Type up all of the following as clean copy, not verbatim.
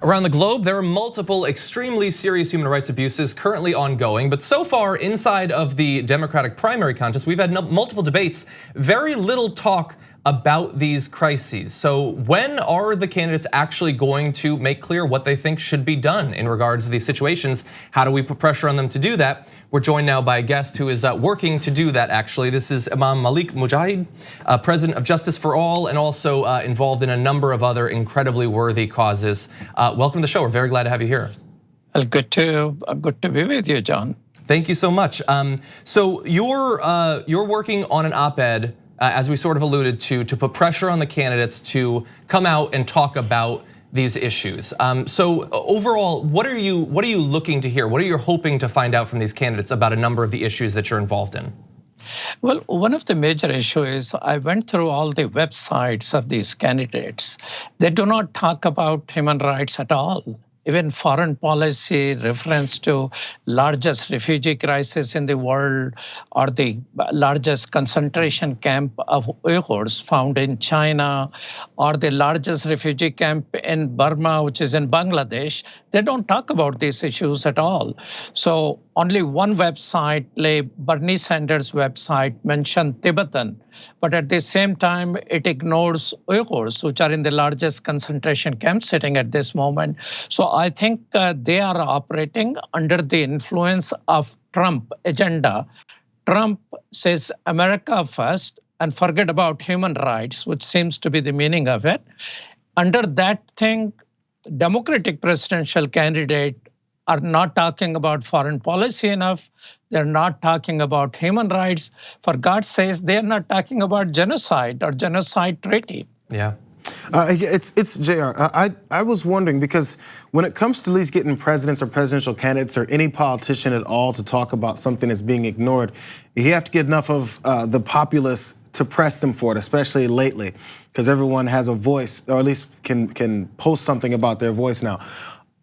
Around the globe, there are multiple extremely serious human rights abuses currently ongoing, but so far inside of the Democratic primary contest, we've had multiple debates, very little talk about these crises. So when are the candidates actually going to make clear what they think should be done in regards to these situations? How do we put pressure on them to do that? We're joined now by a guest who is working to do that actually. This is Imam Malik Mujahid, president of Justice for All and also involved in a number of other incredibly worthy causes. Welcome to the show, we're very glad to have you here. Well, good to be with you, John. Thank you so much. So you're working on an op-ed, as we sort of alluded to put pressure on the candidates to come out and talk about these issues. So overall, what are you looking to hear? What are you hoping to find out from these candidates about a number of the issues that you're involved in? Well, one of the major issues is I went through all the websites of these candidates. They do not talk about human rights at all. Even foreign policy reference to largest refugee crisis in the world or the largest concentration camp of Uyghurs found in China or the largest refugee camp in Burma, which is in Bangladesh, they don't talk about these issues at all. So only one website, like Bernie Sanders' website, mentioned Tibetan, but at the same time, it ignores Uyghurs, which are in the largest concentration camp sitting at this moment. So I think they are operating under the influence of Trump agenda. Trump says America first and forget about human rights, which seems to be the meaning of it. Under that thing, Democratic presidential candidate are not talking about foreign policy enough. They're not talking about human rights. For God's sake, they're not talking about genocide or genocide treaty. Yeah. It's JR. I was wondering, because when it comes to at least getting presidents or presidential candidates or any politician at all to talk about something that's being ignored, you have to get enough of the populace to press them for it, especially lately, because everyone has a voice, or at least can post something about their voice now.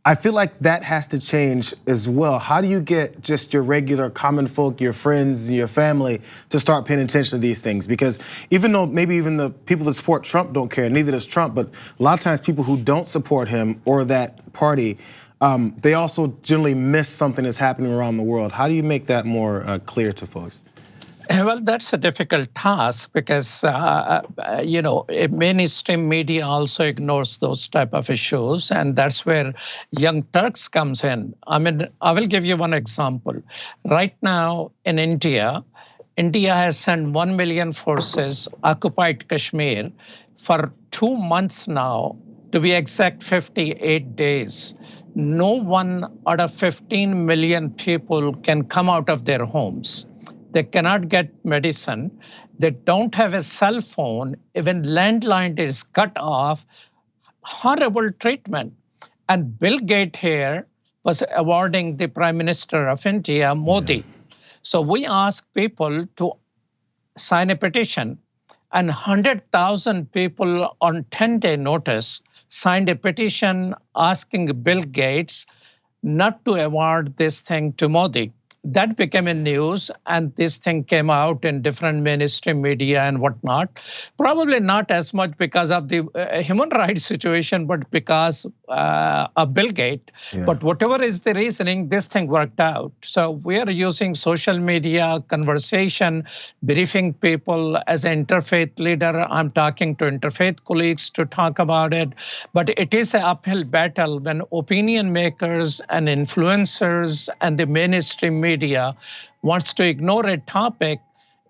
I feel like that has to change as well. How do you get just your regular common folk, your friends, your family to start paying attention to these things? Because even though maybe even the people that support Trump don't care, neither does Trump, but a lot of times people who don't support him or that party, they also generally miss something that's happening around the world. How do you make that more clear to folks? Well, that's a difficult task because, mainstream media also ignores those type of issues, and that's where Young Turks comes in. I mean, I will give you one example. Right now in India has sent 1 million forces, occupied Kashmir for 2 months now, to be exact 58 days. No one out of 15 million people can come out of their homes. They cannot get medicine. They don't have a cell phone. Even landline is cut off. Horrible treatment. And Bill Gates here was awarding the Prime Minister of India, Modi. So we asked people to sign a petition, and 100,000 people on 10-day notice signed a petition asking Bill Gates not to award this thing to Modi. That became a news, and this thing came out in different mainstream media and whatnot. Probably not as much because of the human rights situation, but because of Bill Gates. Yeah. But whatever is the reasoning, this thing worked out. So we are using social media, conversation, briefing people. As an interfaith leader, I'm talking to interfaith colleagues to talk about it. But it is an uphill battle when opinion makers and influencers and the mainstream media wants to ignore a topic,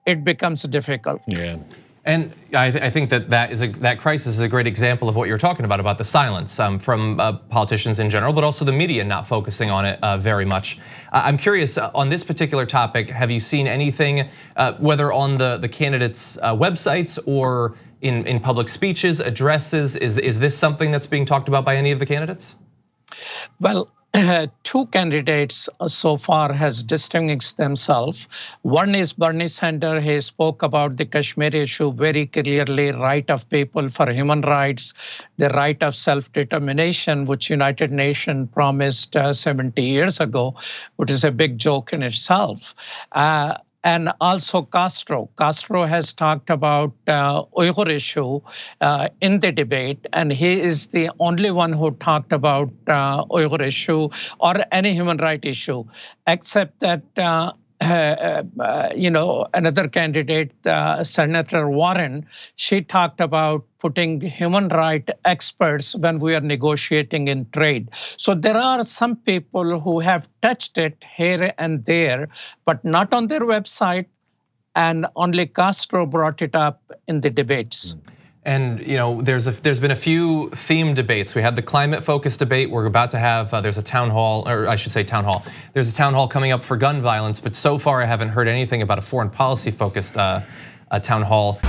it becomes difficult. Yeah. And I think that crisis is a great example of what you're talking about the silence from politicians in general, but also the media not focusing on it very much. I'm curious, on this particular topic, have you seen anything, whether on the candidates' websites or in public speeches, addresses? Is this something that's being talked about by any of the candidates? Well, two candidates so far has distinguished themselves. One is Bernie Sanders. He spoke about the Kashmir issue very clearly, right of people for human rights, the right of self-determination, which United Nations promised 70 years ago, which is a big joke in itself. And also Castro. Castro has talked about Uyghur issue in the debate, and he is the only one who talked about Uyghur issue or any human rights issue, except that another candidate, Senator Warren, she talked about putting human rights experts when we are negotiating in trade. So there are some people who have touched it here and there, but not on their website, and only Castro brought it up in the debates. And there's been a few theme debates. We had the climate-focused debate. We're about to have there's a town hall, or I should say town hall. There's a town hall coming up for gun violence, but so far I haven't heard anything about a foreign policy-focused town hall.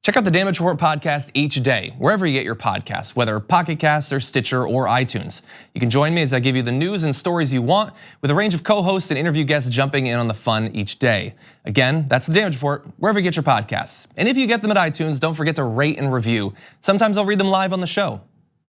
Check out the Damage Report podcast each day, wherever you get your podcasts, whether Pocket Casts or Stitcher or iTunes. You can join me as I give you the news and stories you want, with a range of co-hosts and interview guests jumping in on the fun each day. Again, that's the Damage Report, wherever you get your podcasts. And if you get them at iTunes, don't forget to rate and review. Sometimes I'll read them live on the show.